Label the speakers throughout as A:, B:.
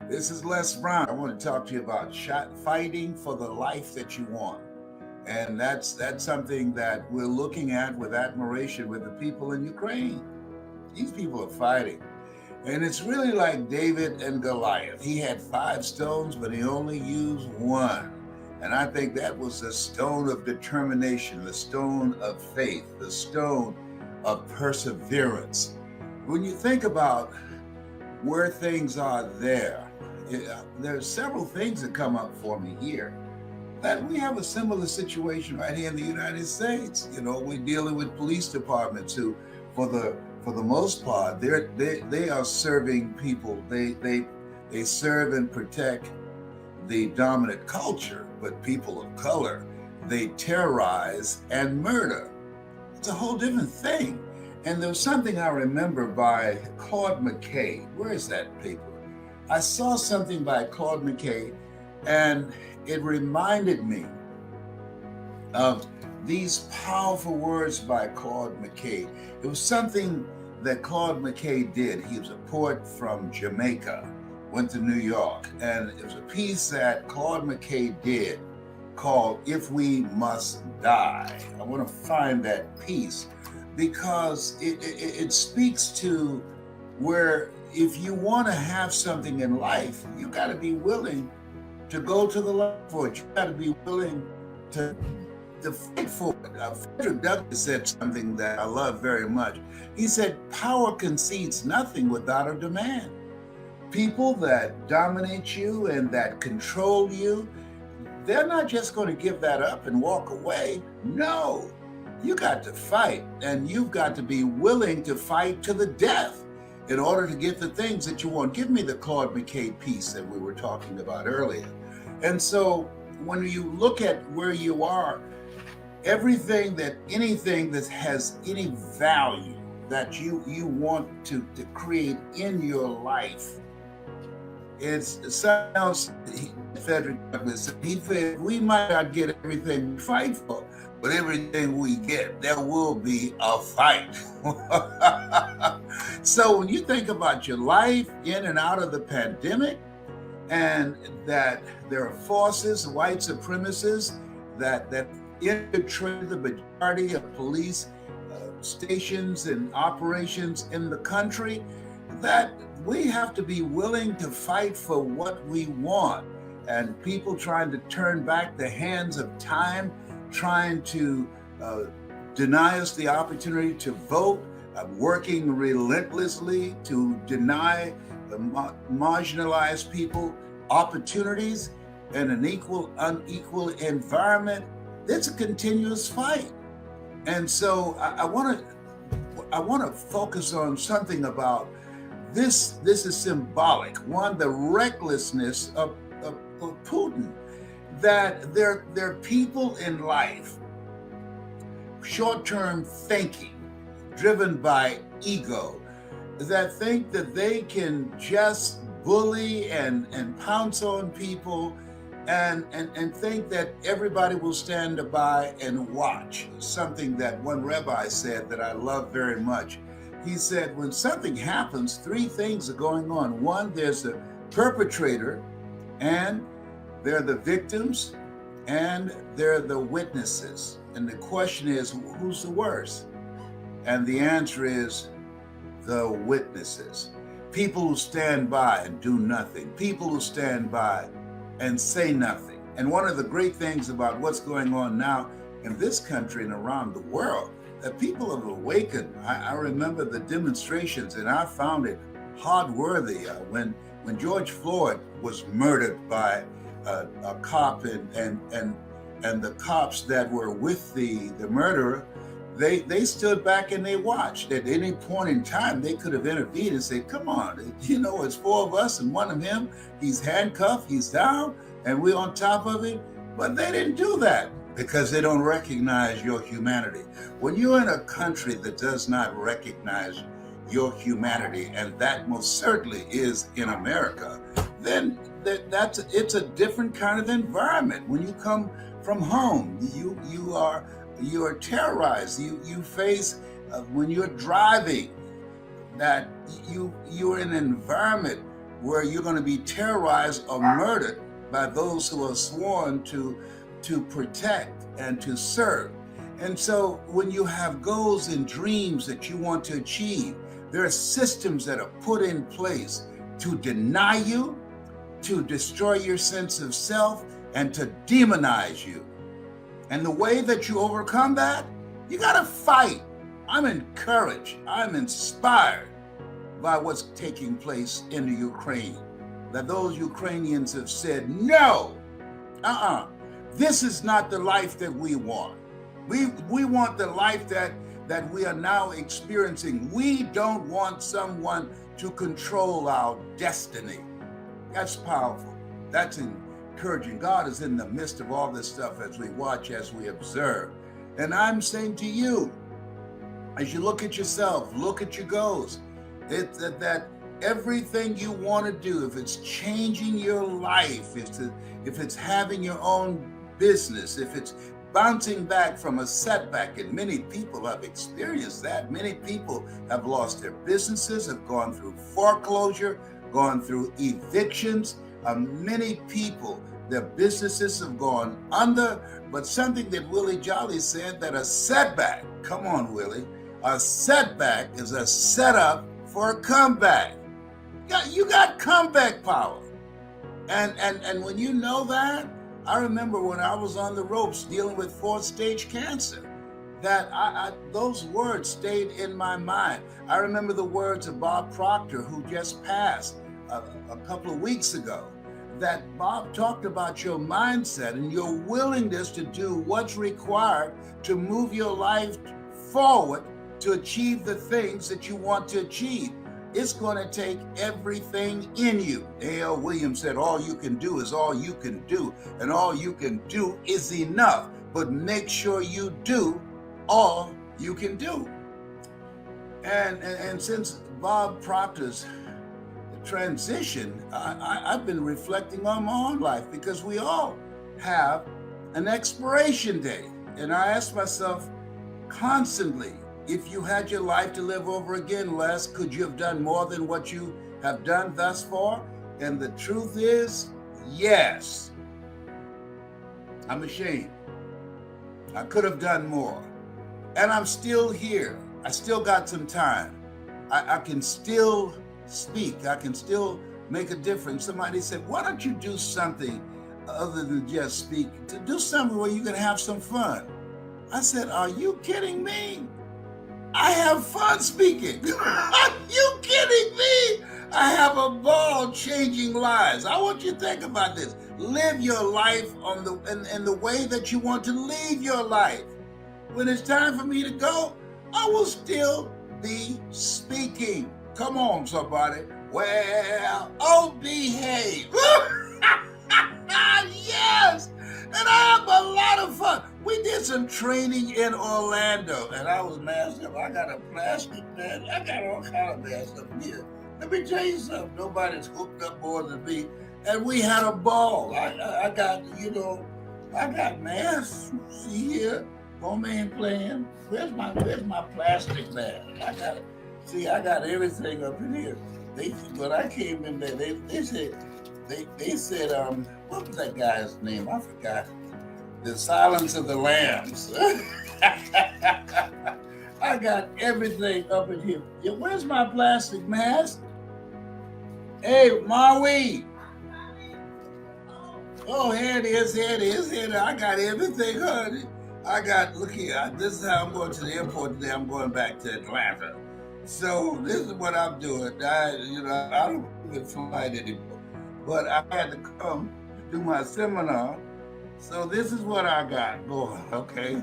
A: This is Les Brown. I want to talk to you about fighting for the life that you want. And that's something that we're looking at with admiration with the people in Ukraine. These people are fighting. And it's really like David and Goliath. He had 5 stones, but he only used one. And I think that was the stone of determination, the stone of faith, the stone of perseverance. When you think about where things are there's several things that come up for me here. That we have a similar situation right here in the United States. We're dealing with police departments who, for the most part, they are serving people. They serve and protect the dominant culture, but people of color, they terrorize and murder. It's a whole different thing. And there was something I remember by Claude McKay. Where is that paper? I saw something by Claude McKay, and it reminded me of these powerful words by Claude McKay. It was something that Claude McKay did. He was a poet from Jamaica, went to New York, and it was a piece that Claude McKay did called If We Must Die. I want to find that piece because it speaks to where if you want to have something in life, you got to be willing to go to the line for it. You got to be willing to fight for it. Frederick Douglass said something that I love very much. He said, power concedes nothing without a demand. People that dominate you and that control you, they're not just going to give that up and walk away. No, you got to fight, and you've got to be willing to fight to the death in order to get the things that you want. Give me the Claude McKay piece that we were talking about earlier. And so when you look at where you are, anything that has any value that you want to create in your life, it's something else. Frederick Douglass, he said, we might not get everything we fight for, but everything we get, there will be a fight. So when you think about your life in and out of the pandemic, and that there are forces, white supremacists, that infiltrate the majority of police stations and operations in the country, that we have to be willing to fight for what we want. And people trying to turn back the hands of time, trying to deny us the opportunity to vote, working relentlessly to deny the marginalized people opportunities in an unequal environment. It's a continuous fight. And so I want to focus on something about this. This is symbolic. One, the recklessness of Putin, that there are people in life, short-term thinking, driven by ego, that think that they can just bully and pounce on people and think that everybody will stand by and watch. Something that one rabbi said that I love very much. He said, when something happens, 3 things are going on. One, there's the perpetrator, and they're the victims, and they're the witnesses. And the question is, who's the worst? And the answer is the witnesses. People who stand by and do nothing. People who stand by and say nothing. And one of the great things about what's going on now in this country and around the world, that people have awakened. I remember the demonstrations, and I found it hard-worthy when George Floyd was murdered by a cop, and the cops that were with the murderer, they stood back and they watched. At any point in time, they could have intervened and said, come on, it's 4 of us and 1 of him. He's handcuffed, he's down, and we're on top of it. But they didn't do that because they don't recognize your humanity. When you're in a country that does not recognize your humanity, and that most certainly is in America, then it's a different kind of environment. When you come from home, you are terrorized. You face when you're driving, that you're in an environment where you're going to be terrorized or murdered by those who are sworn to protect and to serve. And so when you have goals and dreams that you want to achieve, there are systems that are put in place to deny you, to destroy your sense of self, and to demonize you. And the way that you overcome that, you got to fight. I'm encouraged, I'm inspired by what's taking place in the Ukraine, that those Ukrainians have said, no, this is not the life that we want. We want the life that we are now experiencing. We don't want someone to control our destiny. That's powerful. That's encouraging. God is in the midst of all this stuff as we watch, as we observe. And I'm saying to you, as you look at yourself, look at your goals, that everything you want to do, if it's changing your life, if it's having your own business, if it's bouncing back from a setback, and many people have experienced that. Many people have lost their businesses, have gone through foreclosure, gone through evictions. Many people, their businesses have gone under, but something that Willie Jolly said, that a setback, come on Willie, a setback is a setup for a comeback. You got comeback power. And when you know that, I remember when I was on the ropes dealing with 4th stage cancer, that those words stayed in my mind. I remember the words of Bob Proctor, who just passed a couple of weeks ago, that Bob talked about your mindset and your willingness to do what's required to move your life forward to achieve the things that you want to achieve. It's going to take everything in you. A.L. Williams said, all you can do is all you can do, and all you can do is enough, but make sure you do all you can do. And since Bob Proctor's transition, I've been reflecting on my own life, because we all have an expiration date. And I ask myself constantly, if you had your life to live over again, Les, could you have done more than what you have done thus far? And the truth is, yes. I'm ashamed. I could have done more. And I'm still here. I still got some time. I can still speak. I can still make a difference. Somebody said, why don't you do something other than just speak? To do something where you can have some fun. I said, are you kidding me? I have fun speaking. Are you kidding me? I have a ball changing lives. I want you to think about this. Live your life in the way that you want to live your life. When it's time for me to go, I will still be speaking. Come on, somebody. Well, oh, behave. Yes. And I have a lot of fun. We did some training in Orlando, and I was masked up. I got a plastic mask. I got all kind of masks up here. Let me tell you something. Nobody's hooked up more than me. And we had a ball. I got, I got masks. See here, homemade playing. Where's my plastic mask? I got everything up in here. When I came in there, they said, what was that guy's name? I forgot. The Silence of the Lambs. I got everything up in here. Yeah, where's my plastic mask? Hey, Maui. Oh, here it is. I got everything, honey. Look here, this is how I'm going to the airport today. I'm going back to Atlanta. So this is what I'm doing. I don't even fly anymore. But I had to come do my seminar. So this is what I got going, okay?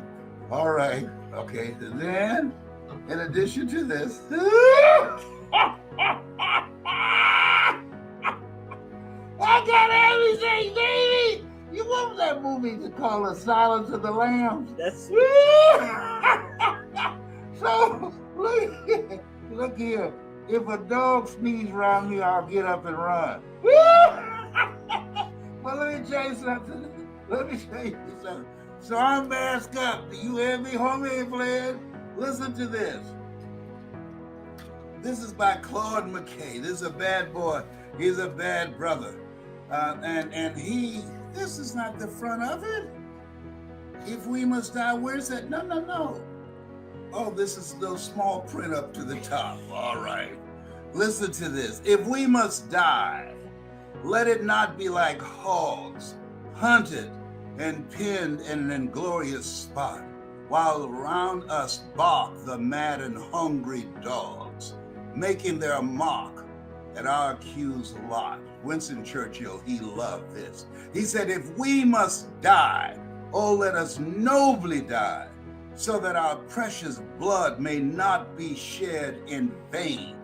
A: All right, okay. And then, in addition to this, I got everything, baby! You remember that movie to call The Silence of the Lambs?
B: That's
A: So, look here. If a dog sneezes around me, I'll get up and run. But let me tell you something. So I'm masked up. Do you hear me, homie, playing? Listen to this. This is by Claude McKay. This is a bad boy He's a bad brother. And this is not the front of it. If we must die, where's that? No, no, no. Oh, this is the small print up to the top. All right. Listen to this. If we must die, let it not be like hogs, hunted and pinned in an inglorious spot, while around us bark the mad and hungry dogs, making their mock at our accused lot. Winston Churchill, he loved this. He said, if we must die, oh, let us nobly die, so that our precious blood may not be shed in vain.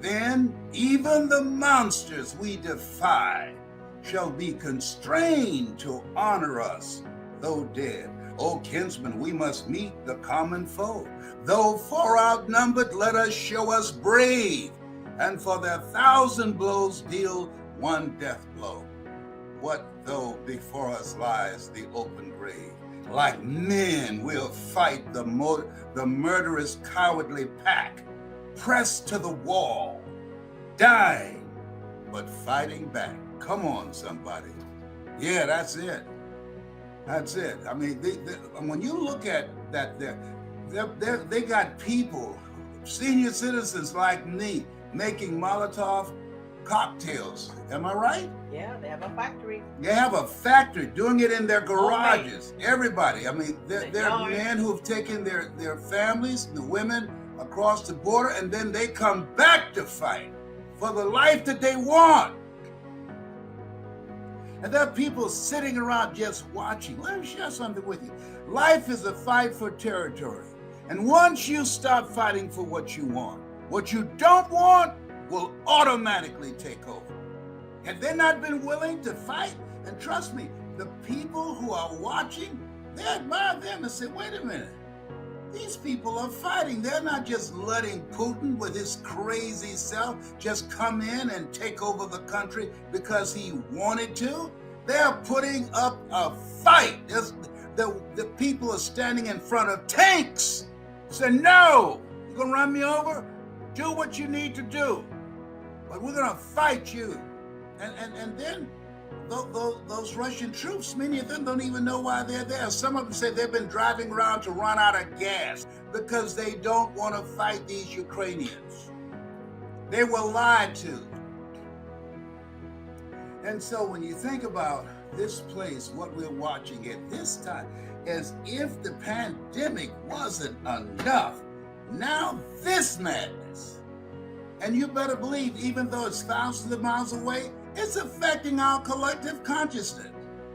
A: Then even the monsters we defy shall be constrained to honor us, though dead. O kinsmen, we must meet the common foe. Though far outnumbered, let us show us brave, and for their 1,000 blows deal one death blow. What though before us lies the open grave? Like men, we'll fight the murderous, cowardly pack, pressed to the wall, dying, but fighting back. Come on, somebody. Yeah, that's it. That's it. I mean, when you look at that, they got people, senior citizens like me, making Molotov cocktails. Am I right?
B: Yeah, they have a factory.
A: They have a factory doing it in their garages. Everybody. I mean, there are men who have taken their families, the women, across the border, and then they come back to fight for the life that they want. And there are people sitting around just watching. Let me share something with you. Life is a fight for territory. And once you stop fighting for what you want, what you don't want will automatically take over. Have they not been willing to fight? And trust me, the people who are watching, they admire them and say, wait a minute, these people are fighting. They're not just letting Putin with his crazy self just come in and take over the country because he wanted to. They're putting up a fight. The people are standing in front of tanks. Say, no, you're gonna run me over? Do what you need to do. But we're gonna fight you. And then those Russian troops, many of them don't even know why they're there. Some of them say they've been driving around to run out of gas because they don't want to fight these Ukrainians. They were lied to. And so when you think about this place, what we're watching at this time, as if the pandemic wasn't enough, now this madness. And you better believe, even though it's thousands of miles away, it's affecting our collective consciousness.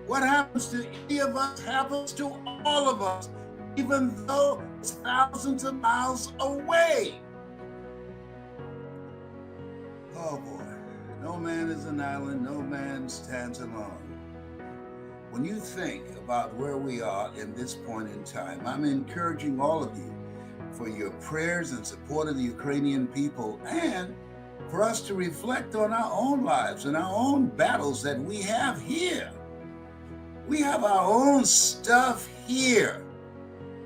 A: What happens to any of us happens to all of us, even though it's thousands of miles away. Oh boy, no man is an island, no man stands alone. When you think about where we are in this point in time, I'm encouraging all of you for your prayers and support of the Ukrainian people, and for us to reflect on our own lives and our own battles that we have here. We have our own stuff here.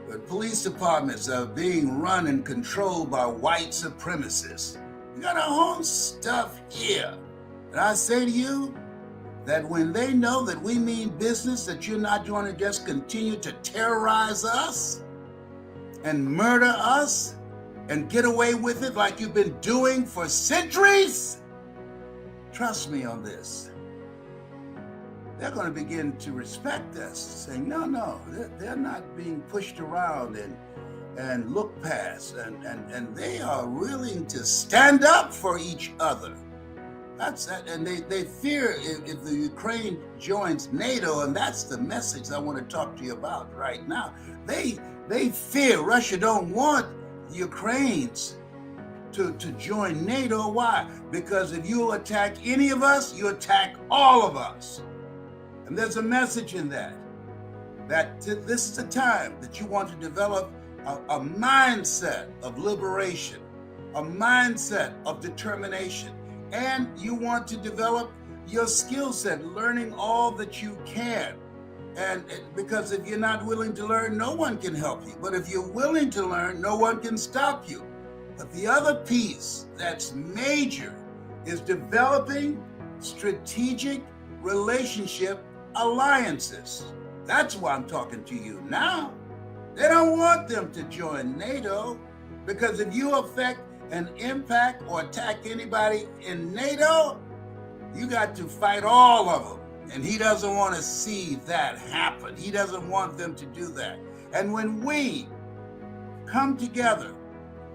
A: The police departments are being run and controlled by white supremacists. We got our own stuff here. And I say to you that when they know that we mean business, that you're not going to just continue to terrorize us and murder us and get away with it like you've been doing for centuries, trust me on this. They're going to begin to respect us, saying, no, they're not being pushed around and looked past, and they are willing to stand up for each other. That's that, and they fear if the Ukraine joins NATO, and that's the message I want to talk to you about right now. They fear Russia don't want the Ukrainians to join NATO. Why? Because if you attack any of us, you attack all of us. And there's a message in that this is the time that you want to develop a mindset of liberation, a mindset of determination, and you want to develop your skill set, learning all that you can. And because if you're not willing to learn, no one can help you. But if you're willing to learn, no one can stop you. But the other piece that's major is developing strategic relationship alliances. That's why I'm talking to you now. They don't want them to join NATO, because if you affect and impact or attack anybody in NATO, you got to fight all of them. And he doesn't want to see that happen. He doesn't want them to do that. And when we come together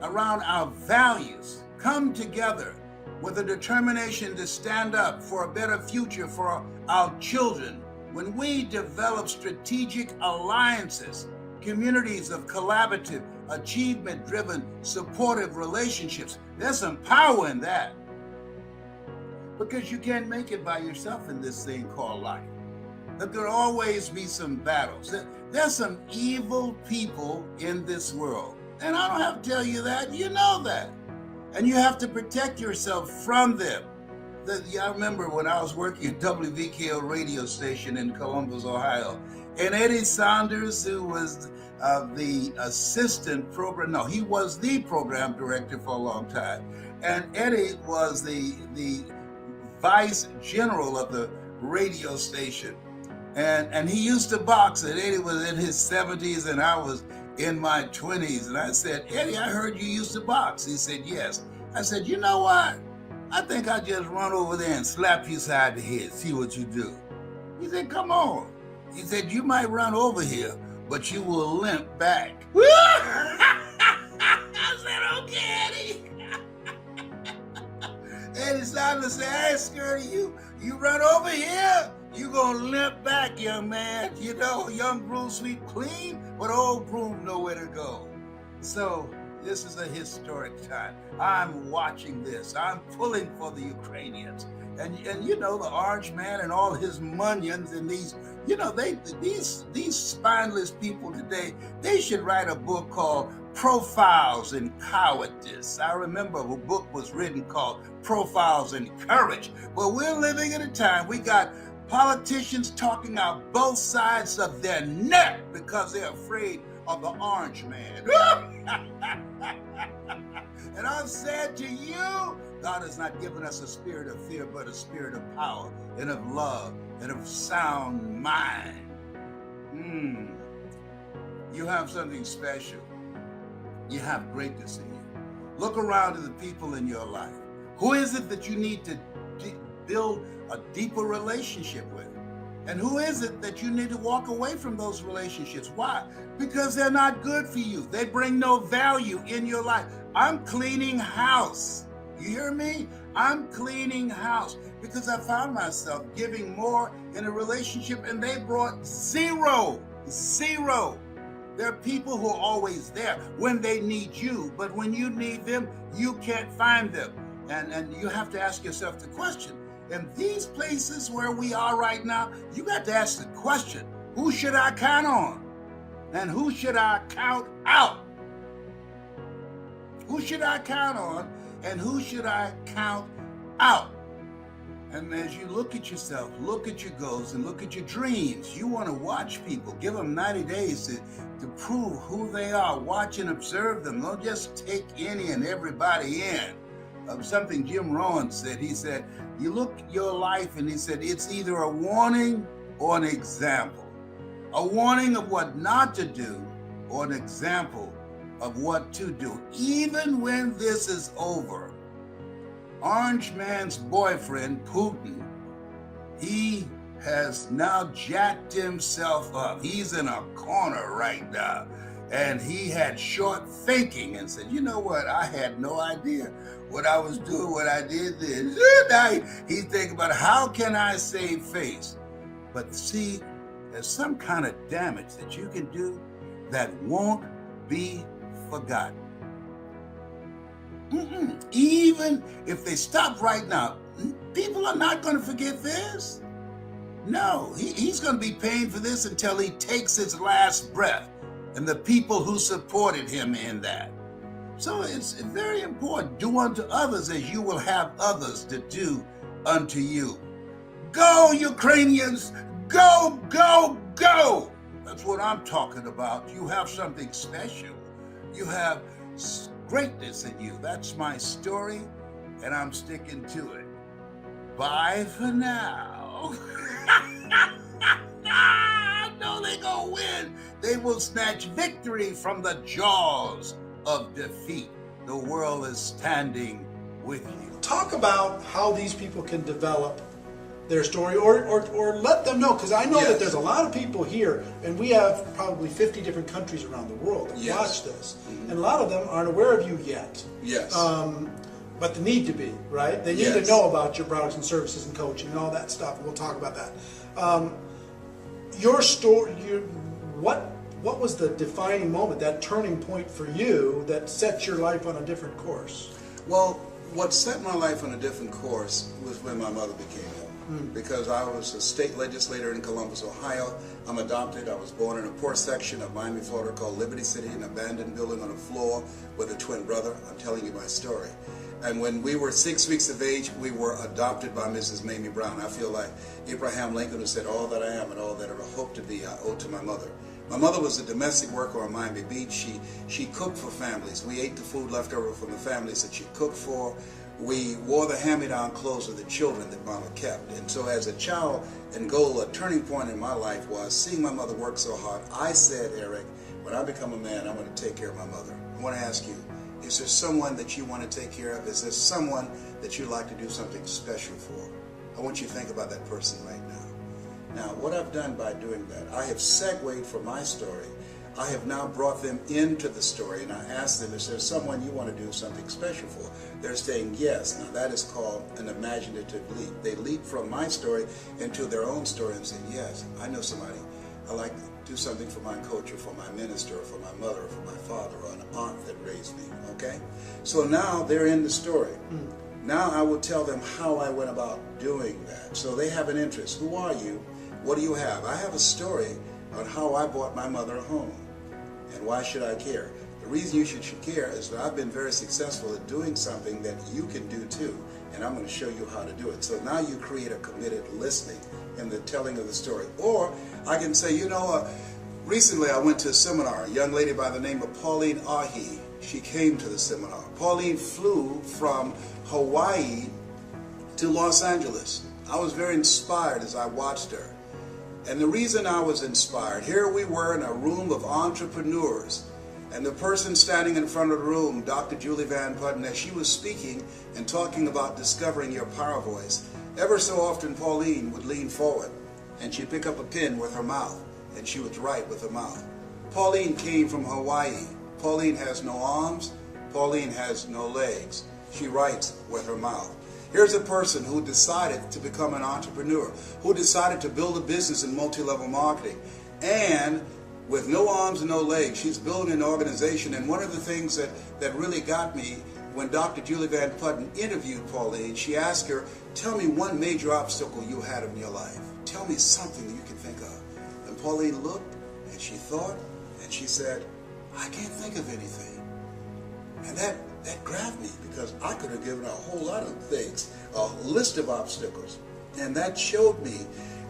A: around our values, come together with a determination to stand up for a better future for our children, when we develop strategic alliances, communities of collaborative, achievement-driven, supportive relationships, there's some power in that. Because you can't make it by yourself in this thing called life. There could always be some battles. There's some evil people in this world. And I don't have to tell you that, you know that. And you have to protect yourself from them. I remember when I was working at WVKO radio station in Columbus, Ohio, and Eddie Saunders, who was the assistant program, no, he was the program director for a long time. And Eddie was the vice general of the radio station. And he used to box, and Eddie was in his 70s and I was in my 20s. And I said, Eddie, I heard you used to box. He said, yes. I said, you know what? I think I'll just run over there and slap you side the head, see what you do. He said, come on. He said, you might run over here, but you will limp back. I said, okay, Eddie. Eddie Sanders said, I ain't scared of you. You run over here, you gonna limp back, young man. You know, young broom sweep clean, but old broom nowhere to go. So this is a historic time. I'm watching this. I'm pulling for the Ukrainians. And you know, the Orange Man and all his munions and these, you know, these spineless people today, they should write a book called Profiles in Cowardice. I remember a book was written called Profiles in Courage. Well, we're living in a time we got politicians talking out both sides of their neck because they're afraid of the Orange Man. And I've said to you, God has not given us a spirit of fear, but a spirit of power and of love and of sound mind. You have something special. You have greatness in you. Look around at the people in your life. Who is it that you need to build a deeper relationship with? And who is it that you need to walk away from those relationships? Why? Because they're not good for you. They bring no value in your life. I'm cleaning house. You hear me? I'm cleaning house because I found myself giving more in a relationship and they brought zero. There are people who are always there when they need you, but when you need them, you can't find them. And you have to ask yourself the question, in these places where we are right now, you got to ask the question, who should I count on? And who should I count out? Who should I count on and who should I count out? And as you look at yourself, look at your goals and look at your dreams, you want to watch people. Give them 90 days to prove who they are. Watch and observe them. Don't just take any and everybody in. Something Jim Rohn said, he said, you look at your life and he said, it's either a warning or an example. A warning of what not to do or an example of what to do. Even when this is over, Orange Man's boyfriend, Putin, he has now jacked himself up. He's in a corner right now. And he had short thinking and said, you know what? I had no idea what I was doing, what I did then. Now he's thinking about how can I save face? But see, there's some kind of damage that you can do that won't be forgotten. Even if they stop right now, people are not going to forget this. No, he's going to be paying for this until he takes his last breath, and the people who supported him in that. So it's very important. Do unto others as you will have others to do unto you. Go, Ukrainians! Go, go, go! That's what I'm talking about. You have something special. You have greatness in you. That's my story. and I'm sticking to it. Bye for now. I know they gonna win. They will snatch victory from the jaws of defeat. The world is standing with you.
B: Talk about how these people can develop their story, or let them know, because I know that there's a lot of people here, and we have probably 50 different countries around the world that watch this, and a lot of them aren't aware of you yet.
A: Yes.
B: But they need to be, right? They need to know about your products and services and coaching and all that stuff, and we'll talk about that. Your story, what was the defining moment, that turning point for you that set your life on a different course?
C: Well, what set my life on a different course was when my mother became ill. Because I was a state legislator in Columbus, Ohio. I'm adopted. I was born in a poor section of Miami, Florida called Liberty City, an abandoned building on a floor with a twin brother. I'm telling you my story. And when we were 6 weeks of age, we were adopted by Mrs. Mamie Brown. I feel like Abraham Lincoln, who said, "All that I am and all that I hope to be, I owe to my mother." My mother was a domestic worker on Miami Beach. She cooked for families. We ate the food left over from the families that she cooked for. We wore the hand-me-down clothes of the children that Mama kept. And so as a child and goal, a turning point in my life was seeing my mother work so hard. I said, Eric, when I become a man, I'm going to take care of my mother. I want to ask you, is there someone that you want to take care of? Is there someone that you'd like to do something special for? I want you to think about that person right now. Now, what I've done by doing that, I have segued from my story. I have now brought them into the story, and I asked them, is there someone you want to do something special for? They're saying yes. Now that is called an imaginative leap. They leap from my story into their own story and say, yes, I know somebody. I like to do something for my coach, or for my minister, or for my mother, or for my father, or an aunt that raised me, okay? So now they're in the story. Now I will tell them how I went about doing that. So they have an interest. Who are you? What do you have? I have a story on how I bought my mother a home. And why should I care? The reason you should care is that I've been very successful at doing something that you can do too, and I'm going to show you how to do it. So now you create a committed listening in the telling of the story. Or I can say, recently I went to a seminar. A young lady by the name of Pauline Ahi, she came to the seminar. Pauline flew from Hawaii to Los Angeles. I was very inspired as I watched her. And the reason I was inspired, here we were in a room of entrepreneurs, and the person standing in front of the room, Dr. Julie Van Putten, as she was speaking and talking about discovering your power voice, ever so often Pauline would lean forward and she'd pick up a pen with her mouth and she would write with her mouth. Pauline came from Hawaii. Pauline has no arms. Pauline has no legs. She writes with her mouth. Here's a person who decided to become an entrepreneur, who decided to build a business in multi-level marketing. And with no arms and no legs, she's building an organization. And one of the things that really got me, when Dr. Julie Van Putten interviewed Pauline, she asked her, tell me one major obstacle you had in your life. Tell me something that you can think of. And Pauline looked, and she thought, and she said, I can't think of anything. And that grabbed me, because I could have given a whole lot of things, a list of obstacles. And that showed me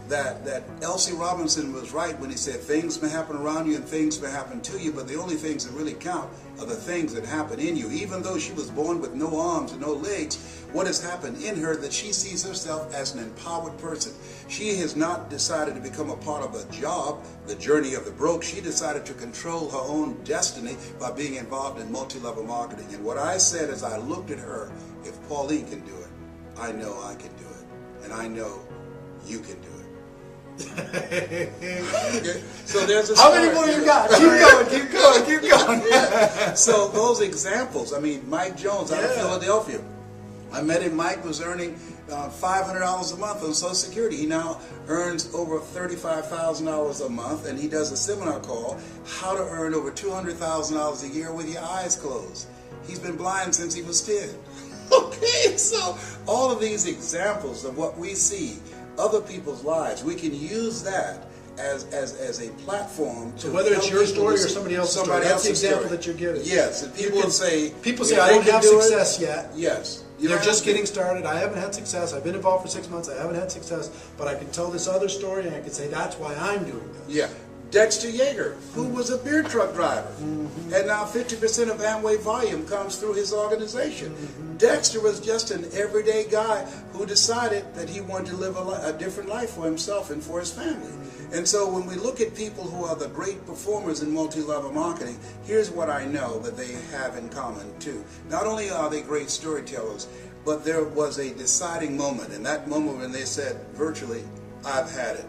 C: that L.C. Robinson was right when he said things may happen around you and things may happen to you, but the only things that really count are the things that happen in you. Even though she was born with no arms and no legs, what has happened in her, that she sees herself as an empowered person. She has not decided to become a part of a job, the journey of the broke. She decided to control her own destiny by being involved in multi-level marketing. And what I said as I looked at her, if Pauline can do it, I know I can do it. And I know you can do it. Okay. So there's a
B: How
C: story.
B: many more you got? Keep going.
C: Yeah. So those examples, I mean, Mike Jones out of Philadelphia. I met him. Mike was earning $500 a month on Social Security. He now earns over $35,000 a month, and he does a seminar called How to Earn Over $200,000 a Year with Your Eyes Closed. He's been blind since he was 10. Okay, so all of these examples of what we see, other people's lives, we can use that as a platform to,
B: so whether it's your story or somebody else's story, that's the example
C: story
B: that you're giving.
C: Yes, and people say
B: I don't have success yet.
C: Yes.
B: They're just getting started. I haven't had success. I've been involved for 6 months. I haven't had success. But I can tell this other story, and I can say that's why I'm doing this.
C: Yeah. Dexter Yeager, who was a beer truck driver. And now 50% of Amway volume comes through his organization. Dexter was just an everyday guy who decided that he wanted to live a different life for himself and for his family. And so when we look at people who are the great performers in multi-level marketing, here's what I know that they have in common too. Not only are they great storytellers, but there was a deciding moment. And that moment when they said virtually, I've had it.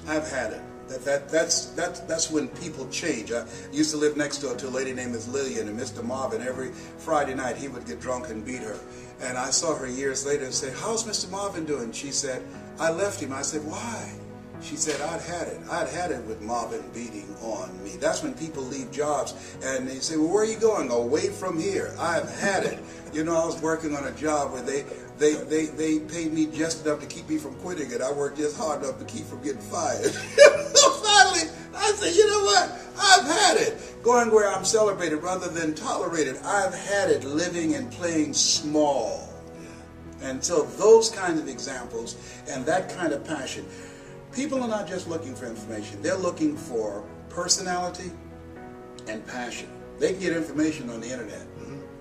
C: I've had it. That's when people change. I used to live next door to a lady named Miss Lillian, and Mr. Marvin, every Friday night he would get drunk and beat her. And I saw her years later and said, how's Mr. Marvin doing? She said, I left him. I said, why? She said, I'd had it. I'd had it with Marvin beating on me. That's when people leave jobs and they say, well, where are you going? Away from here. I've had it. You know, I was working on a job where they paid me just enough to keep me from quitting it. I worked just hard enough to keep from getting fired. So finally, I said, you know what? I've had it. Going where I'm celebrated rather than tolerated. I've had it living and playing small. And so those kinds of examples and that kind of passion. People are not just looking for information. They're looking for personality and passion. They can get information on the internet.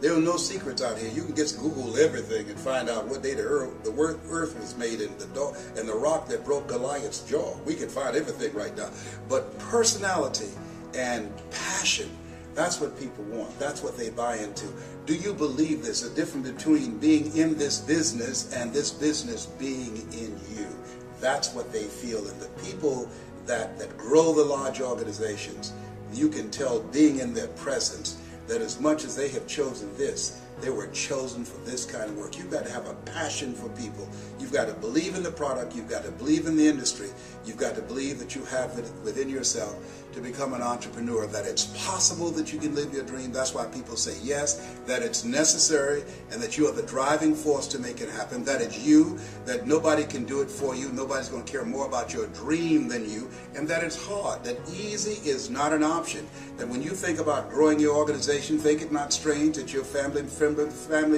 C: There are no secrets out here. You can just Google everything and find out what day the earth was made and the rock that broke Goliath's jaw. We can find everything right now. But personality and passion, that's what people want. That's what they buy into. Do you believe this? A difference between being in this business and this business being in you. That's what they feel. And the people that grow the large organizations, you can tell being in their presence that as much as they have chosen this, they were chosen for this kind of work. You've got to have a passion for people. You've got to believe in the product. You've got to believe in the industry. You've got to believe that you have it within yourself to become an entrepreneur, that it's possible that you can live your dream. That's why people say yes, that it's necessary, and that you are the driving force to make it happen, that it's you, that nobody can do it for you, nobody's going to care more about your dream than you, and that it's hard, that easy is not an option, that when you think about growing your organization, think it not strange that your family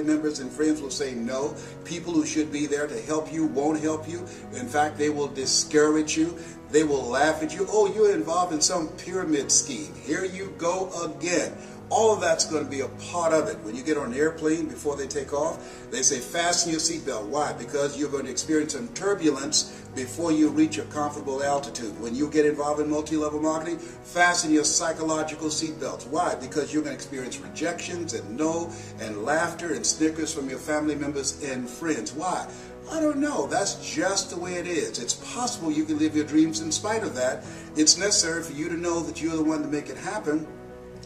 C: members and friends will say no. People who should be there to help you won't help you. In fact, they will discourage you. They will laugh at you. Oh, you're involved in some pyramid scheme. Here you go again. All of that's going to be a part of it. When you get on an airplane before they take off, they say fasten your seatbelt. Why? Because you're going to experience some turbulence before you reach a comfortable altitude. When you get involved in multi-level marketing, fasten your psychological seatbelts. Why? Because you're going to experience rejections and no and laughter and snickers from your family members and friends. Why? I don't know. That's just the way it is. It's possible you can live your dreams in spite of that. It's necessary for you to know that you're the one to make it happen,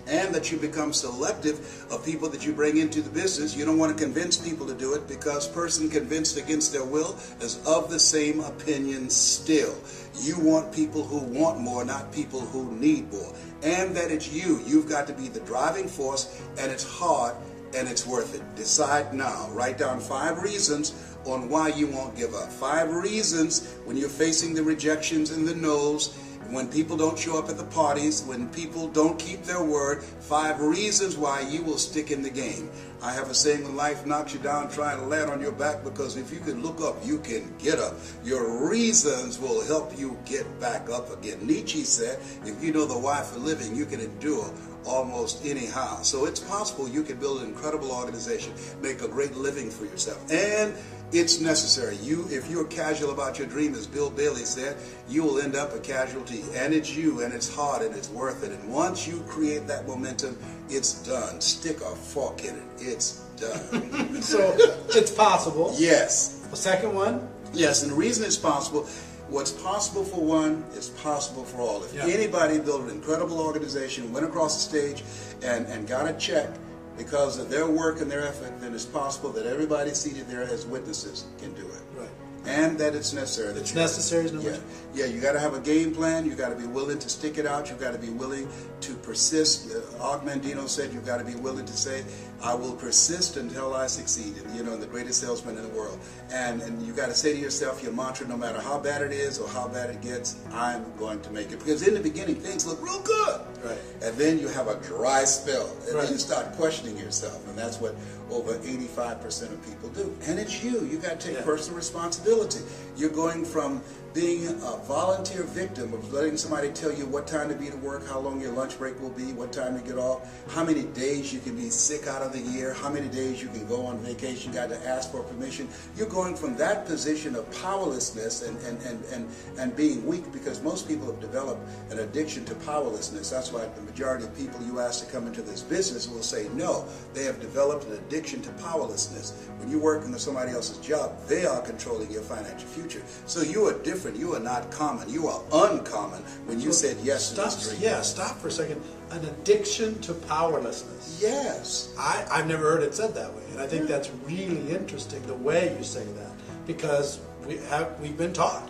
C: and that you become selective of people that you bring into the business. You don't want to convince people to do it, because person convinced against their will is of the same opinion still. You want people who want more, not people who need more. And that it's you. You've got to be the driving force, and it's hard, and it's worth it. Decide now. Write down 5 reasons on why you won't give up. 5 reasons when you're facing the rejections and the no's, when people don't show up at the parties, when people don't keep their word. 5 reasons why you will stick in the game. I have a saying, when life knocks you down, try to land on your back, because if you can look up, you can get up. Your reasons will help you get back up again. Nietzsche said, if you know the why for living, you can endure almost anyhow. So it's possible you can build an incredible organization, make a great living for yourself. And it's necessary. If you're casual about your dream, as Bill Bailey said, you will end up a casualty. And it's you, and it's hard, and it's worth it. And once you create that momentum, it's done. Stick a fork in it. It's done.
B: So it's possible.
C: Yes.
B: The second one?
C: Yes, and the reason it's possible, what's possible for one is possible for all. If anybody built an incredible organization, went across the stage and got a check because of their work and their effort, then it's possible that everybody seated there as witnesses can do it.
B: Right.
C: And that it's necessary.
B: It's necessary is number 2.
C: Yeah, you got to have a game plan. You got to be willing to stick it out. You got to be willing to persist. Og Mandino said you got to be willing to say, I will persist until I succeed. And, you know, the greatest salesman in the world. And you got to say to yourself your mantra, no matter how bad it is or how bad it gets, I'm going to make it. Because in the beginning, things look real good.
B: Right.
C: And then you have a dry spell. And
B: right.
C: then you start questioning yourself. And that's what over 85% of people do. And it's you. You got to take personal responsibility. You're going from being a volunteer victim of letting somebody tell you what time to be to work, how long your lunch break will be, what time to get off, how many days you can be sick out of the year, how many days you can go on vacation, you got to ask for permission. You're going from that position of powerlessness and being weak, because most people have developed an addiction to powerlessness. That's why the majority of people you ask to come into this business will say no. They have developed an addiction to powerlessness. When you're working with somebody else's job, they are controlling your financial future. So you are different. You are not common. You are uncommon when you said yes to this dream.
B: Yeah, stop for a second. An addiction to powerlessness.
C: Yes.
B: I've never heard it said that way, and I think that's really interesting the way you say that, because we've been taught,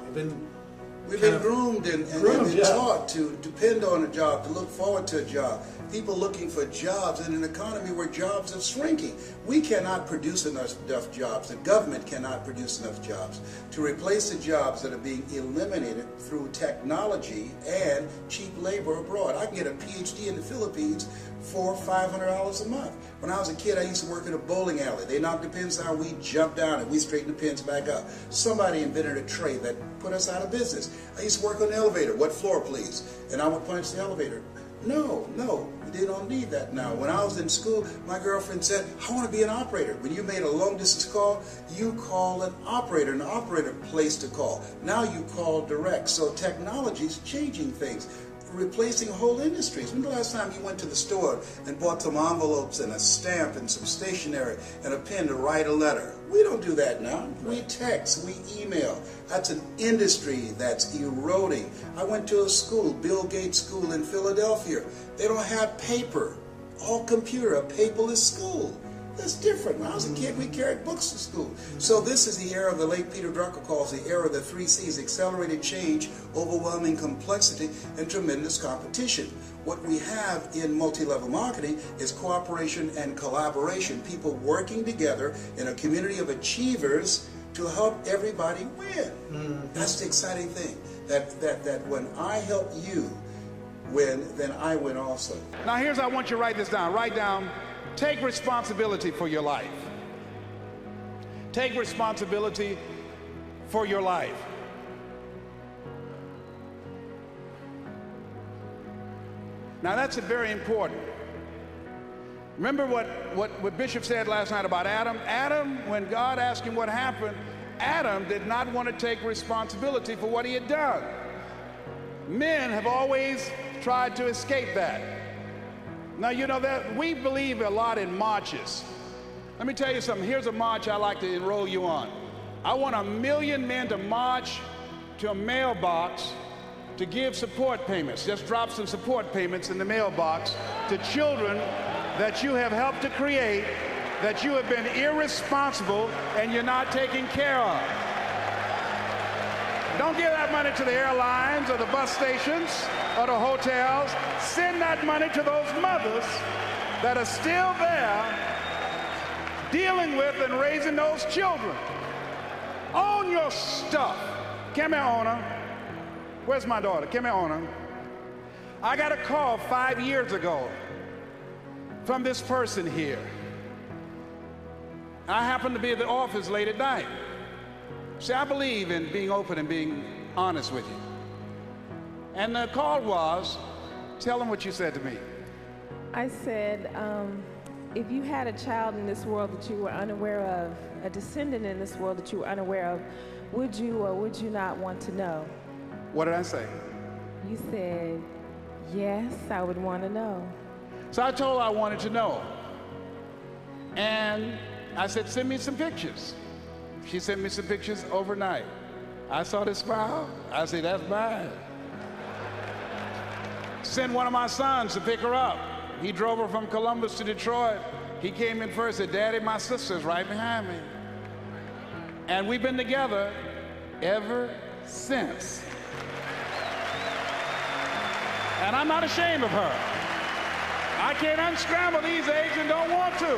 C: We've been groomed and taught to depend on a job, to look forward to a job. People looking for jobs in an economy where jobs are shrinking. We cannot produce enough jobs. The government cannot produce enough jobs to replace the jobs that are being eliminated through technology and cheap labor abroad. I can get a PhD in the Philippines for $500 a month. When I was a kid, I used to work in a bowling alley. They knocked the pins down, we jumped down, and we straightened the pins back up. Somebody invented a trade that put us out of business. I used to work on the elevator. What floor, please? And I would punch the elevator. No, they don't need that now. When I was in school, my girlfriend said, I want to be an operator. When you made a long distance call, you call an operator placed a call. Now you call direct. So technology's changing things, replacing whole industries. When the last time you went to the store and bought some envelopes and a stamp and some stationery and a pen to write a letter? We don't do that now. We text, we email. That's an industry that's eroding. I went to a school, Bill Gates School in Philadelphia. They don't have paper, all computer, a paperless school. That's different. When I was a kid, we carried books to school. So this is the era the late Peter Drucker calls the era of the 3 C's: accelerated change, overwhelming complexity, and tremendous competition. What we have in multi-level marketing is cooperation and collaboration, people working together in a community of achievers to help everybody win. That's the exciting thing, that when I help you win, then I win also.
D: Now here's how I want you to write this down. Write down, take responsibility for your life. Take responsibility for your life. Now that's very important. Remember what Bishop said last night about Adam? Adam, when God asked him what happened, Adam did not want to take responsibility for what he had done. Men have always tried to escape that. Now, you know that we believe a lot in marches. Let me tell you something. Here's a march I like to enroll you on. I want 1 million men to march to a mailbox to give support payments. Just drop some support payments in the mailbox to children that you have helped to create, that you have been irresponsible and you're not taking care of. Don't give that money to the airlines or the bus stations or the hotels. Send that money to those mothers that are still there dealing with and raising those children. Own your stuff. Come here, owner. Where's my daughter? Come here, owner. I got a call 5 years ago from this person here. I happened to be at the office late at night. See, I believe in being open and being honest with you. And the call was, tell them what you said to me.
E: I said, if you had a child in this world that you were unaware of, a descendant in this world that you were unaware of, would you or would you not want to know?
D: What did I say?
E: You said, yes, I would want to know.
D: So I told her I wanted to know. And I said, send me some pictures. She sent me some pictures overnight. I saw this smile. I said, that's mine. Sent one of my sons to pick her up. He drove her from Columbus to Detroit. He came in first and said, Daddy, my sister's right behind me. And we've been together ever since. And I'm not ashamed of her. I can't unscramble these eggs and don't want to.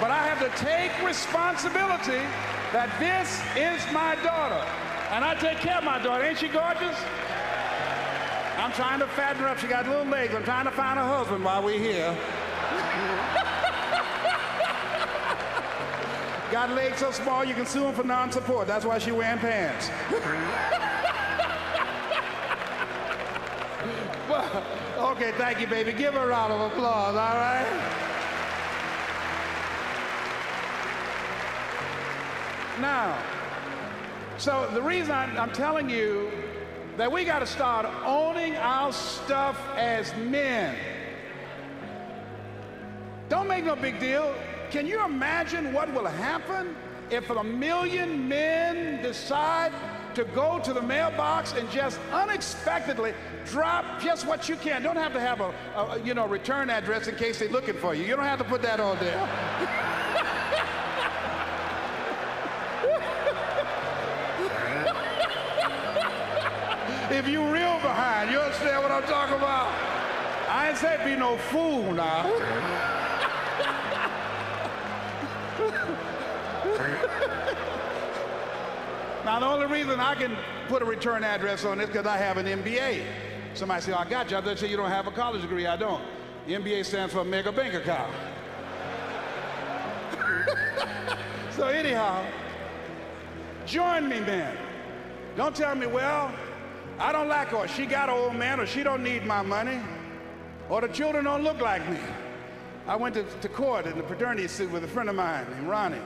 D: But I have to take responsibility that this is my daughter. And I take care of my daughter. Ain't she gorgeous? I'm trying to fatten her up. She got little legs. I'm trying to find a husband while we're here. Got legs so small you can sue him for non-support. That's why she's wearing pants. Okay, thank you, baby. Give her a round of applause, all right? Now, so the reason I'm telling you that we got to start owning our stuff as men. Don't make no big deal. Can you imagine what will happen if 1 million men decide to go to the mailbox and just unexpectedly drop just what you can? Don't have to have a return address in case they're looking for you. You don't have to put that on there. If you real behind, you understand what I'm talking about? I ain't say be no fool now. Now, the only reason I can put a return address on this because I have an MBA. Somebody say, oh, I got you. I thought you don't have a college degree. I don't. MBA stands for mega bank account. So anyhow, join me, men. Don't tell me, well, I don't like her. She got an old man, or she don't need my money, or the children don't look like me. I went to court in the fraternity suit with a friend of mine named Ronnie.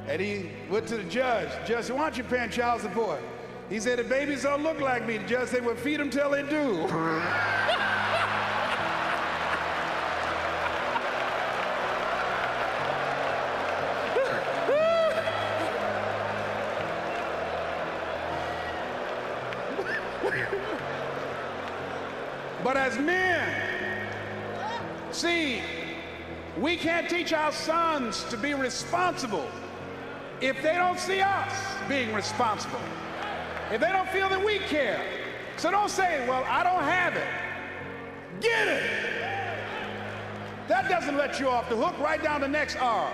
D: And he went to the judge. The judge said, why aren't you paying child support? He said, the babies don't look like me. The judge said, well, feed them till they do. But as men, see, we can't teach our sons to be responsible if they don't see us being responsible, if they don't feel that we care. So don't say, well, I don't have it. Get it. That doesn't let you off the hook. Right down the next R.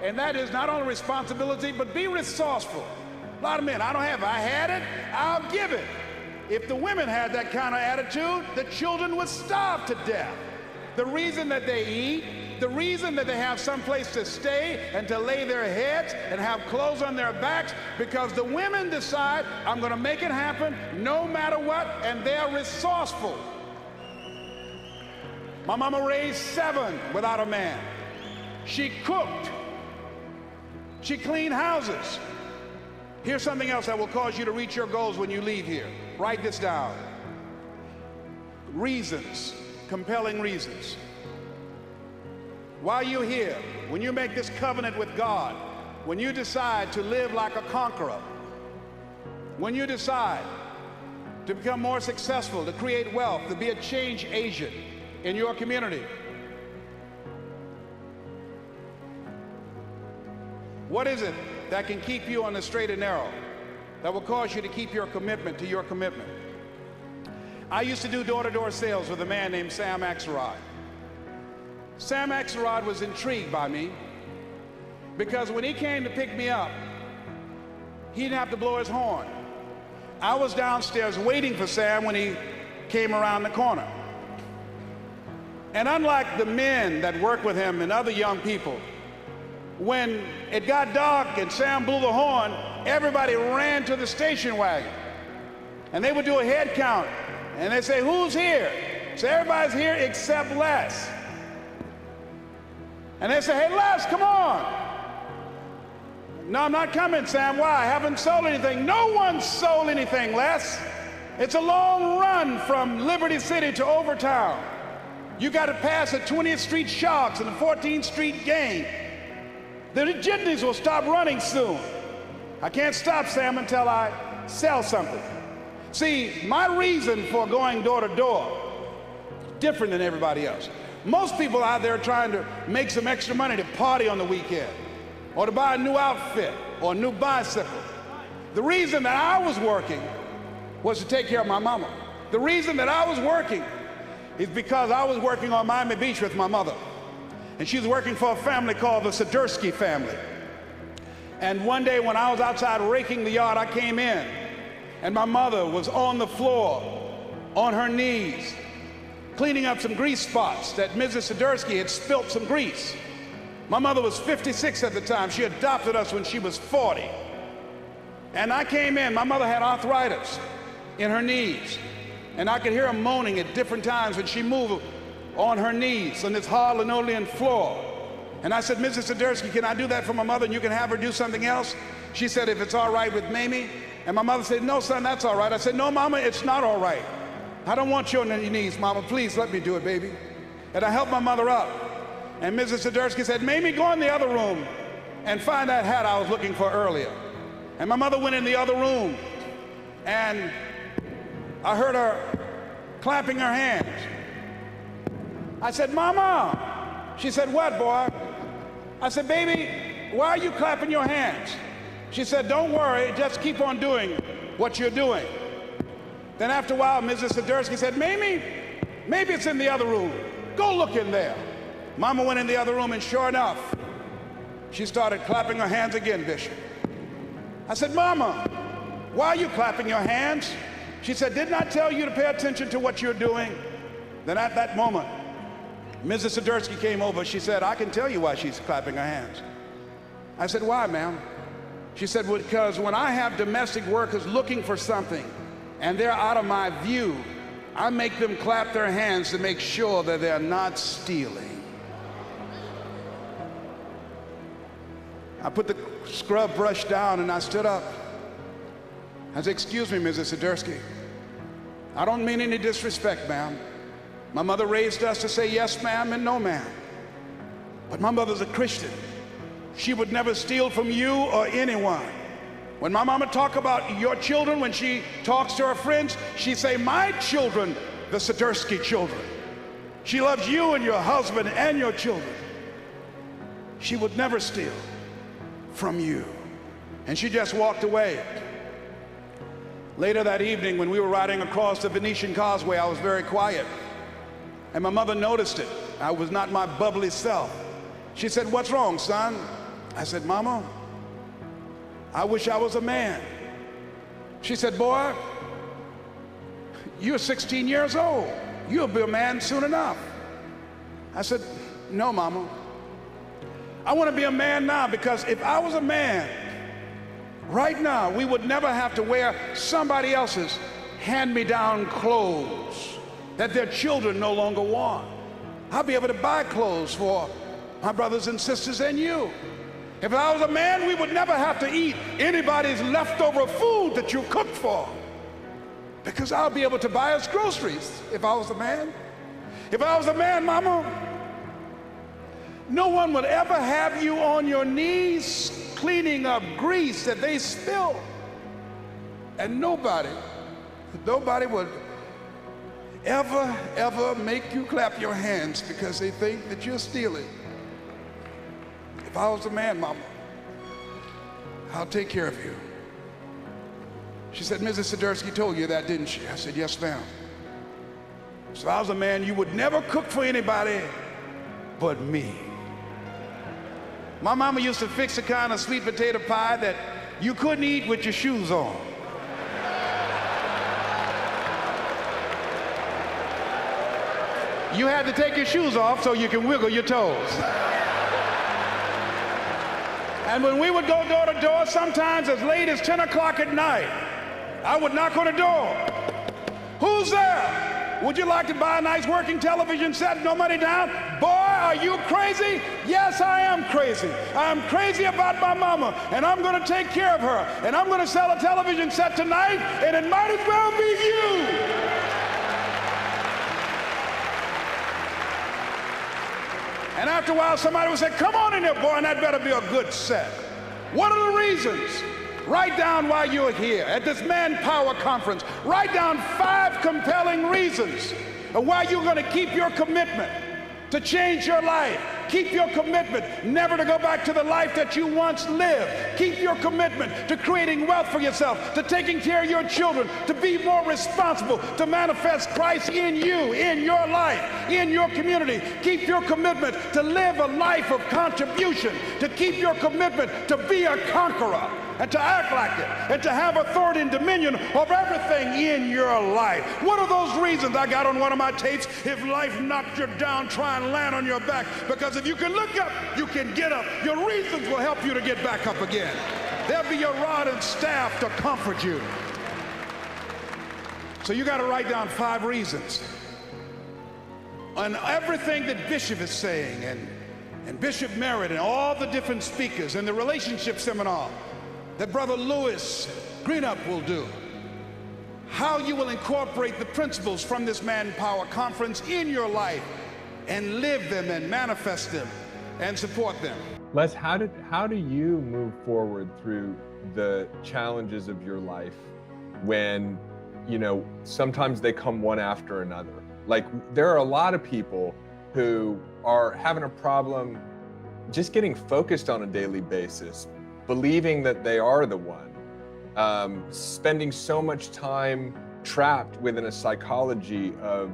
D: And that is not only responsibility, but be resourceful. A lot of men, I don't have it. I had it, I'll give it. If the women had that kind of attitude, the children would starve to death. The reason that they eat, the reason that they have some place to stay and to lay their heads and have clothes on their backs, because the women decide, I'm going to make it happen no matter what, and they're resourceful. My mama raised 7 without a man. She cooked. She cleaned houses. Here's something else that will cause you to reach your goals when you leave here. Write this down. Reasons, compelling reasons. While you're here, when you make this covenant with God, when you decide to live like a conqueror, when you decide to become more successful, to create wealth, to be a change agent in your community, what is it that can keep you on the straight and narrow, that will cause you to keep your commitment to your commitment? I used to do door-to-door sales with a man named Sam Axelrod. Sam Axelrod was intrigued by me because when he came to pick me up, he didn't have to blow his horn. I was downstairs waiting for Sam when he came around the corner. And unlike the men that work with him and other young people, when it got dark and Sam blew the horn, everybody ran to the station wagon. And they would do a head count. And they'd say, who's here? So everybody's here except Les. And they'd say, hey, Les, come on. No, I'm not coming, Sam. Why? I haven't sold anything. No one's sold anything, Les. It's a long run from Liberty City to Overtown. You got to pass the 20th Street Sharks and the 14th Street Gang. The jitneys will stop running soon. I can't stop, Sam, until I sell something. See, my reason for going door to door is different than everybody else. Most people out there are trying to make some extra money to party on the weekend, or to buy a new outfit, or a new bicycle. The reason that I was working was to take care of my mama. The reason that I was working is because I was working on Miami Beach with my mother. And she was working for a family called the Sidursky family. And one day when I was outside raking the yard, I came in, and my mother was on the floor, on her knees, cleaning up some grease spots that Mrs. Sidursky had spilt some grease. My mother was 56 at the time. She adopted us when she was 40. And I came in, my mother had arthritis in her knees. And I could hear her moaning at different times when she moved on her knees on this hard linoleum floor. And I said, Mrs. Swiderski, can I do that for my mother and you can have her do something else? She said, if it's all right with Mamie. And my mother said, no, son, that's all right. I said, no, Mama, it's not all right. I don't want you on your knees, Mama. Please let me do it, baby. And I helped my mother up. And Mrs. Swiderski said, Mamie, go in the other room and find that hat I was looking for earlier. And my mother went in the other room, and I heard her clapping her hands. I said, Mama. She said, what, boy? I said, baby, why are you clapping your hands? She said, don't worry, just keep on doing what you're doing. Then after a while, Mrs. Swiderski said, Mamie, maybe it's in the other room. Go look in there. Mama went in the other room, and sure enough, she started clapping her hands again, Bishop. I said, Mama, why are you clapping your hands? She said, didn't I tell you to pay attention to what you're doing? Then at that moment, Mrs. Swiderski came over. She said, I can tell you why she's clapping her hands. I said, why, ma'am? She said, well, because when I have domestic workers looking for something and they're out of my view, I make them clap their hands to make sure that they're not stealing. I put the scrub brush down and I stood up. I said, excuse me, Mrs. Swiderski. I don't mean any disrespect, ma'am. My mother raised us to say yes, ma'am, and no, ma'am. But my mother's a Christian. She would never steal from you or anyone. When my mama talk about your children, when she talks to her friends, she say, my children, the Swiderski children. She loves you and your husband and your children. She would never steal from you. And she just walked away. Later that evening, when we were riding across the Venetian Causeway, I was very quiet. And my mother noticed it. I was not my bubbly self. She said, what's wrong, son? I said, Mama, I wish I was a man. She said, boy, you're 16 years old. You'll be a man soon enough. I said, no, Mama. I want to be a man now, because if I was a man, right now, we would never have to wear somebody else's hand-me-down clothes that their children no longer want. I'll be able to buy clothes for my brothers and sisters and you. If I was a man, we would never have to eat anybody's leftover food that you cooked for, because I'll be able to buy us groceries if I was a man. If I was a man, Mama, no one would ever have you on your knees cleaning up grease that they spill. And nobody would ever make you clap your hands because they think that you're stealing. If I was a man, Mama, I'll take care of you. She said, Mrs. Swiderski told you that, didn't she? I said, yes, ma'am. So if I was a man, you would never cook for anybody but me. My mama used to fix a kind of sweet potato pie that you couldn't eat with your shoes on. You had to take your shoes off so you can wiggle your toes. And when we would go door to door, sometimes as late as 10 o'clock at night, I would knock on the door. Who's there? Would you like to buy a nice working television set? No money down? Boy, are you crazy? Yes, I am crazy. I'm crazy about my mama, and I'm going to take care of her. And I'm going to sell a television set tonight, and it might as well be you. And after a while, somebody would say, come on in here, boy, and that better be a good set. What are the reasons? Write down why you're here at this Manpower Conference. Write down 5 compelling reasons of why you're going to keep your commitment to change your life. Keep your commitment never to go back to the life that you once lived. Keep your commitment to creating wealth for yourself, to taking care of your children, to be more responsible, to manifest Christ in you, in your life, in your community. Keep your commitment to live a life of contribution, to keep your commitment to be a conqueror, and to act like it, and to have authority and dominion over everything in your life. What are those reasons? I got on one of my tapes, if life knocked you down, try and land on your back, because if you can look up, you can get up. Your reasons will help you to get back up again. They'll be your rod and staff to comfort you. So you got to write down 5 reasons. On everything that Bishop is saying, and Bishop Merritt, and all the different speakers, and the relationship seminar that Brother Lewis Greenup will do, how you will incorporate the principles from this Manpower Conference in your life and live them and manifest them and support them.
F: Les, how do you move forward through the challenges of your life when, you know, sometimes they come one after another? Like, there are a lot of people who are having a problem just getting focused on a daily basis, believing that they are the one, spending so much time trapped within a psychology of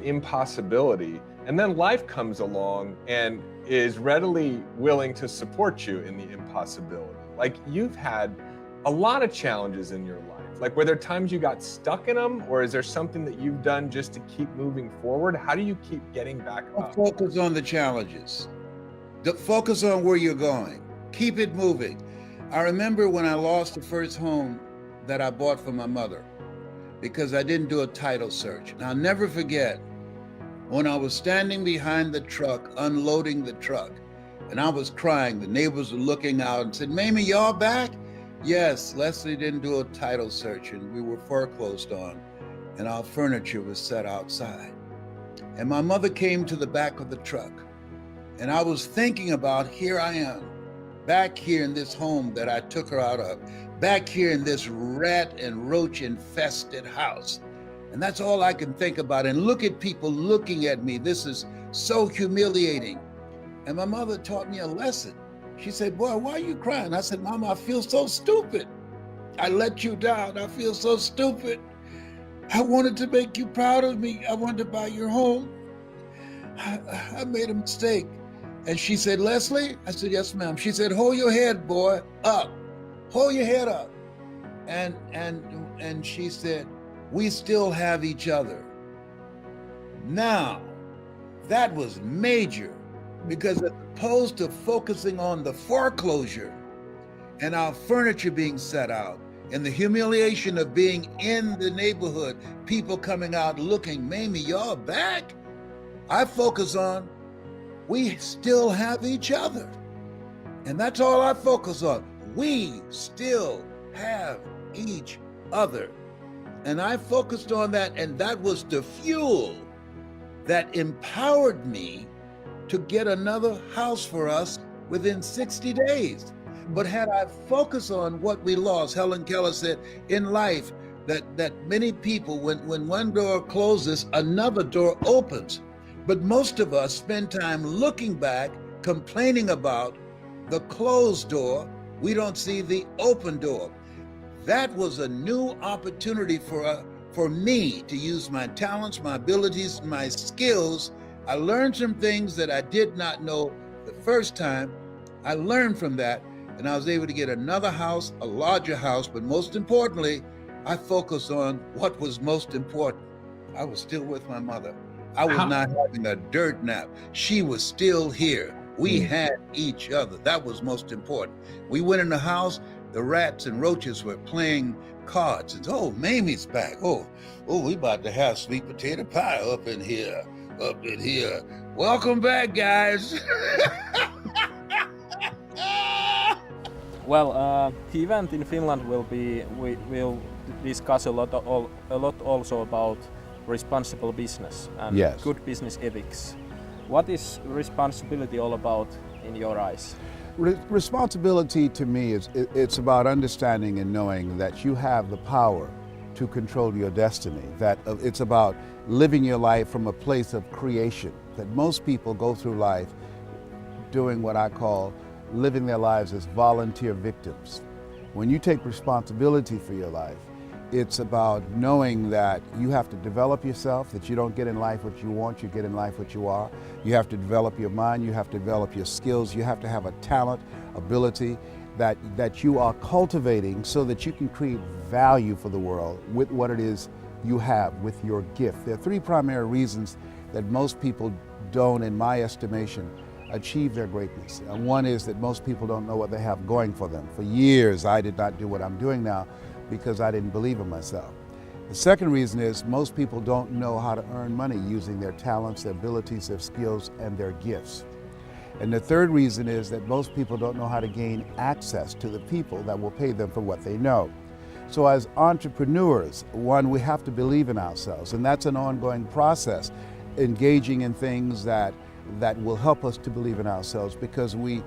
F: impossibility. And then life comes along and is readily willing to support you in the impossibility. Like, you've had a lot of challenges in your life. Like, were there times you got stuck in them, or is there something that you've done just to keep moving forward? How do you keep getting back up?
A: Focus on the challenges. Focus on where you're going. Keep it moving. I remember when I lost the first home that I bought for my mother because I didn't do a title search. And I'll never forget when I was standing behind the truck, unloading the truck, and I was crying. The neighbors were looking out and said, "Mamie, y'all back?" Yes, Leslie didn't do a title search and we were foreclosed on, and our furniture was set outside. And my mother came to the back of the truck, and I was thinking about, here I am, back here in this home that I took her out of, back here in this rat and roach infested house. And that's all I can think about. And look at people looking at me. This is so humiliating. And my mother taught me a lesson. She said, "Boy, why are you crying?" I said, "Mama, I feel so stupid. I let you down. I feel so stupid. I wanted to make you proud of me. I wanted to buy your home. I made a mistake." And she said, "Leslie?" I said, "Yes, ma'am." She said, "Hold your head, boy, up. Hold your head up." And she said, "We still have each other." Now, that was major, because as opposed to focusing on the foreclosure and our furniture being set out and the humiliation of being in the neighborhood, people coming out looking, "Mamie, y'all back?" I focus on, we still have each other. And that's all I focus on. We still have each other. And I focused on that, and that was the fuel that empowered me to get another house for us within 60 days. But had I focused on what we lost, Helen Keller said, in life, that many people, when one door closes, another door opens. But most of us spend time looking back, complaining about the closed door. We don't see the open door. That was a new opportunity for me to use my talents, my abilities, my skills. I learned some things that I did not know the first time. I learned from that, and I was able to get another house, a larger house, but most importantly, I focused on what was most important. I was still with my mother. I was not having a dirt nap. She was still here. We had each other. That was most important. We went in the house, the rats and roaches were playing cards. And, "Oh, Mamie's back. Oh, we about to have sweet potato pie up in here. Welcome back, guys."
G: Well, the event in Finland we'll discuss a lot also about responsible business and good business ethics. What is responsibility all about in your eyes?
H: Responsibility to me it's about understanding and knowing that you have the power to control your destiny, that it's about living your life from a place of creation, that most people go through life doing what I call living their lives as volunteer victims. When you take responsibility for your life, it's about knowing that you have to develop yourself, that you don't get in life what you want, you get in life what you are. You have to develop your mind, you have to develop your skills, you have to have a talent, ability that you are cultivating so that you can create value for the world with what it is you have, with your gift. There are 3 primary reasons that most people don't, in my estimation, achieve their greatness. One is that most people don't know what they have going for them. For years, I did not do what I'm doing now because I didn't believe in myself. The second reason is most people don't know how to earn money using their talents, their abilities, their skills, and their gifts. And the third reason is that most people don't know how to gain access to the people that will pay them for what they know. So as entrepreneurs, one, we have to believe in ourselves, and that's an ongoing process, engaging in things that will help us to believe in ourselves, because we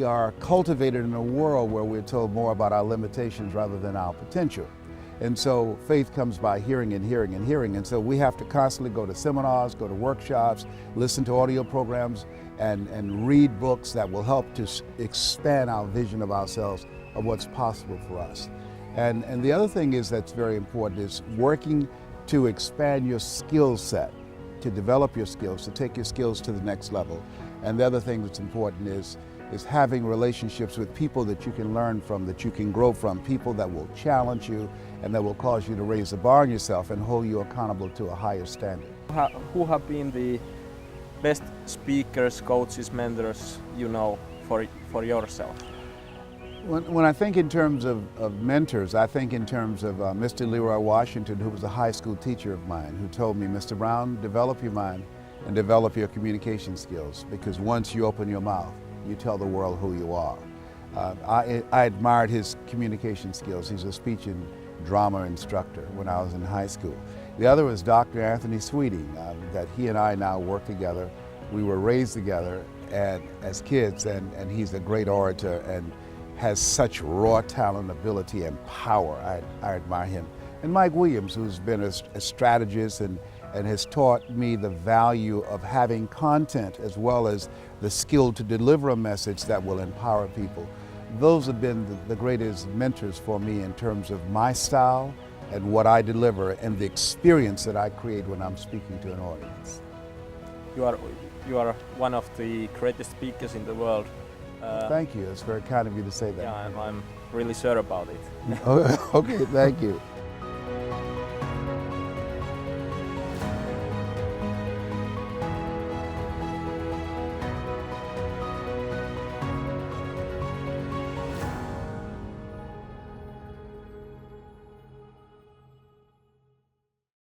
H: are cultivated in a world where we're told more about our limitations rather than our potential. And so faith comes by hearing and hearing and hearing. And so we have to constantly go to seminars, go to workshops, listen to audio programs, and read books that will help to expand our vision of ourselves, of what's possible for us. And the other thing is that's very important is working to expand your skill set, to develop your skills, to take your skills to the next level. And the other thing that's important is having relationships with people that you can learn from, that you can grow from, people that will challenge you and that will cause you to raise the bar on yourself and hold you accountable to a higher standard.
G: Who have been the best speakers, coaches, mentors you know for yourself?
H: When I think in terms of mentors, I think in terms of Mr. Leroy Washington, who was a high school teacher of mine, who told me, Mr. Brown, develop your mind and develop your communication skills, because once you open your mouth, you tell the world who you are. I admired his communication skills. He's a speech and drama instructor when I was in high school. The other was Dr. Anthony Sweeting, that he and I now work together. We were raised together and as kids, and he's a great orator and has such raw talent, ability, and power. I admire him. And Mike Williams, who's been a strategist and has taught me the value of having content as well as the skill to deliver a message that will empower people. Those have been the greatest mentors for me in terms of my style and what I deliver and the experience that I create when I'm speaking to an audience.
G: You are one of the greatest speakers in the world.
H: Thank you. It's very kind of you to say that.
G: Yeah, I'm really sure about it.
H: Okay, thank you.